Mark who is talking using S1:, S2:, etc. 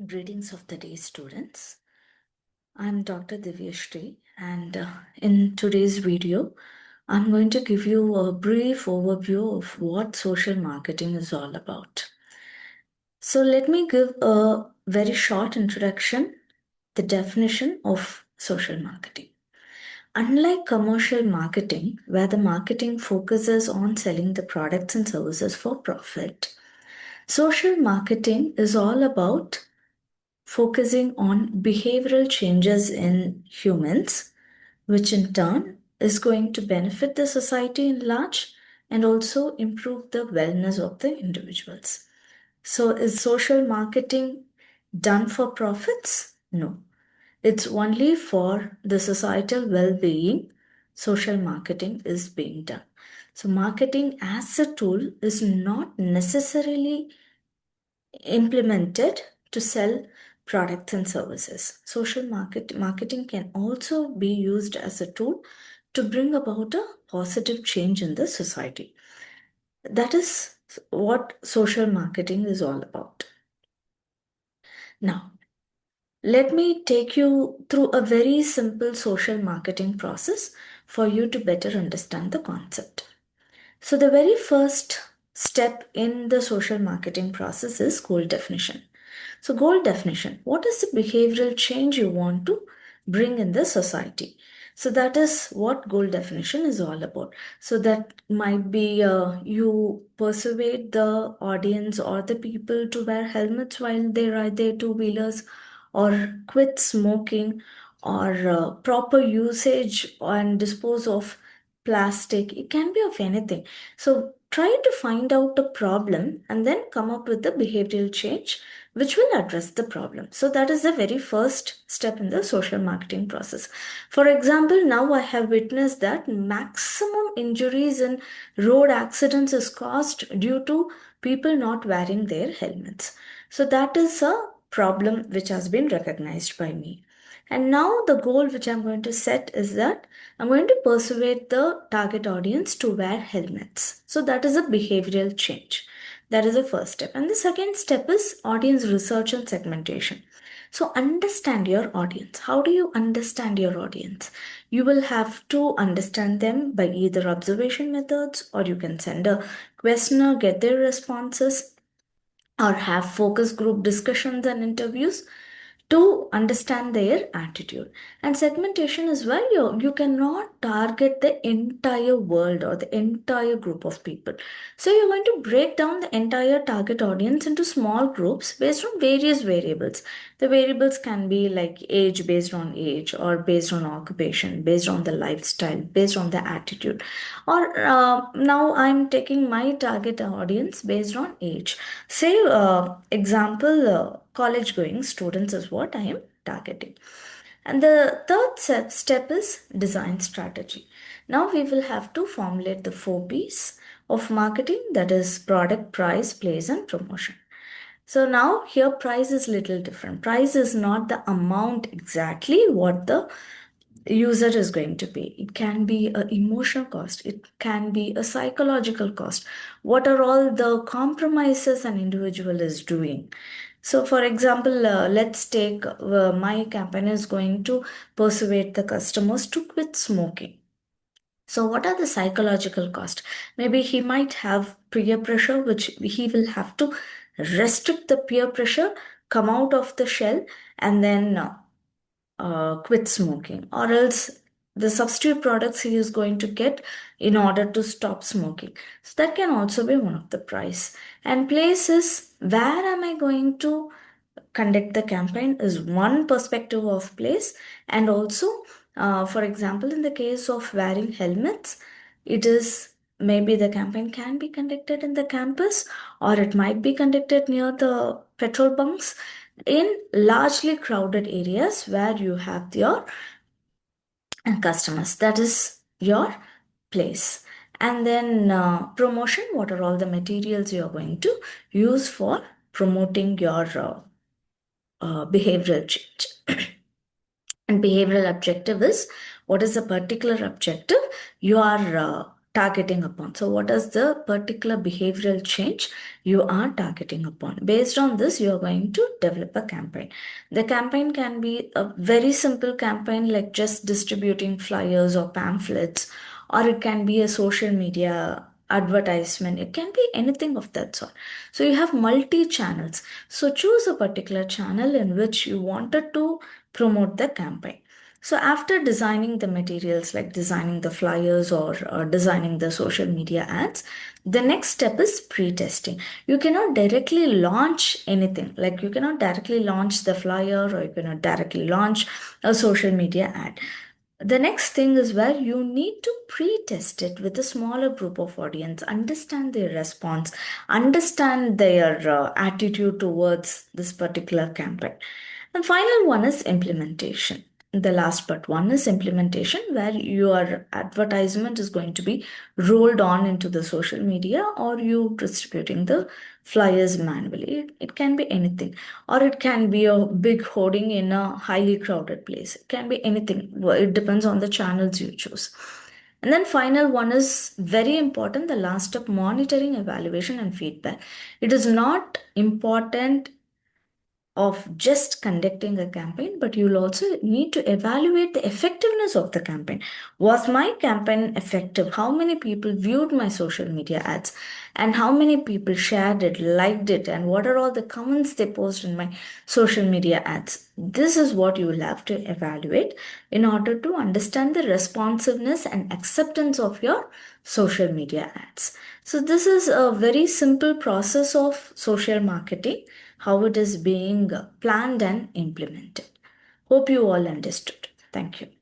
S1: Greetings of the day, students. I'm Dr. Divyashree, and in today's video, I'm going to give you a brief overview of what social marketing is all about. So, let me give a very short introduction, the definition of social marketing. Unlike commercial marketing, where the marketing focuses on selling the products and services for profit, social marketing is all about focusing on behavioral changes in humans, which in turn is going to benefit the society in large and also improve the wellness of the individuals. So, is social marketing done for profits? No. It's only for the societal well being, social marketing is being done. So, marketing as a tool is not necessarily implemented to sell products and services. Social marketing can also be used as a tool to bring about a positive change in the society. That is what social marketing is all about. Now, let me take you through a very simple social marketing process for you to better understand the concept. So, the very first step in the social marketing process is goal definition. So, goal definition, what is the behavioral change you want to bring in the society? So, that is what goal definition is all about. So, that might be you persuade the audience or the people to wear helmets while they ride their two wheelers, or quit smoking, or proper usage and dispose of plastic. It can be of anything. So, try to find out a problem and then come up with the behavioral change which will address the problem. So that is the very first step in the social marketing process. For example, now I have witnessed that maximum injuries in road accidents is caused due to people not wearing their helmets. So that is a problem which has been recognized by me. And now the goal which I'm going to set is that I'm going to persuade the target audience to wear helmets. So that is a behavioral change. That is the first step. And the second step is audience research and segmentation. So, understand your audience. How do you understand your audience? You will have to understand them by either observation methods, or you can send a questionnaire, get their responses, or have focus group discussions and interviews to understand their attitude. And segmentation is where you cannot target the entire world or the entire group of people. So you're going to break down the entire target audience into small groups based on various variables. The variables can be like age, based on age, or based on occupation, based on the lifestyle, based on the attitude. Or now I'm taking my target audience based on age. Say, example, college going students is what I am targeting. And the third step is design strategy. Now we will have to formulate the 4 P's of marketing, that is product, price, place, and promotion. So now here price is little different. Price is not the amount exactly what the user is going to pay. It can be an emotional cost, it can be a psychological cost. What are all the compromises an individual is doing? So, for example, let's take my campaign is going to persuade the customers to quit smoking. So, what are the psychological costs? Maybe he might have peer pressure, which he will have to restrict the peer pressure, come out of the shell, and then quit smoking, or else the substitute products he is going to get in order to stop smoking. So that can also be one of the price. And place is where am I going to conduct the campaign is one perspective of place. And also, for example, in the case of wearing helmets, it is maybe the campaign can be conducted in the campus, or it might be conducted near the petrol bunks in largely crowded areas where you have your customers. That is your place. And then promotion, what are all the materials you are going to use for promoting your behavioral change? And behavioral objective is, what is the particular objective you are targeting upon. So, what is the particular behavioral change you are targeting upon? Based on this, you are going to develop a campaign. The campaign can be a very simple campaign like just distributing flyers or pamphlets, or it can be a social media advertisement. It can be anything of that sort. So, you have multi channels. So, choose a particular channel in which you wanted to promote the campaign. So, after designing the materials like designing the flyers or designing the social media ads, the next step is pre testing. You cannot directly launch anything, like you cannot directly launch the flyer or you cannot directly launch a social media ad. The next thing is where you need to pre-test it with a smaller group of audience, understand their response, understand their attitude towards this particular campaign. And final one is implementation. The last but one is implementation, where your advertisement is going to be rolled on into the social media or you distributing the flyers manually. It can be anything, or it can be a big hoarding in a highly crowded place. It can be anything. Well, it depends on the channels you choose. And then final one is very important, the last step, monitoring, evaluation, and feedback. It is not important of just conducting a campaign, but you'll also need to evaluate the effectiveness of the campaign. Was my campaign effective? How many people viewed my social media ads? And how many people shared it, liked it, and what are all the comments they post in my social media ads? This is what you will have to evaluate in order to understand the responsiveness and acceptance of your social media ads. So, this is a very simple process of social marketing, how it is being planned and implemented. Hope you all understood. Thank you.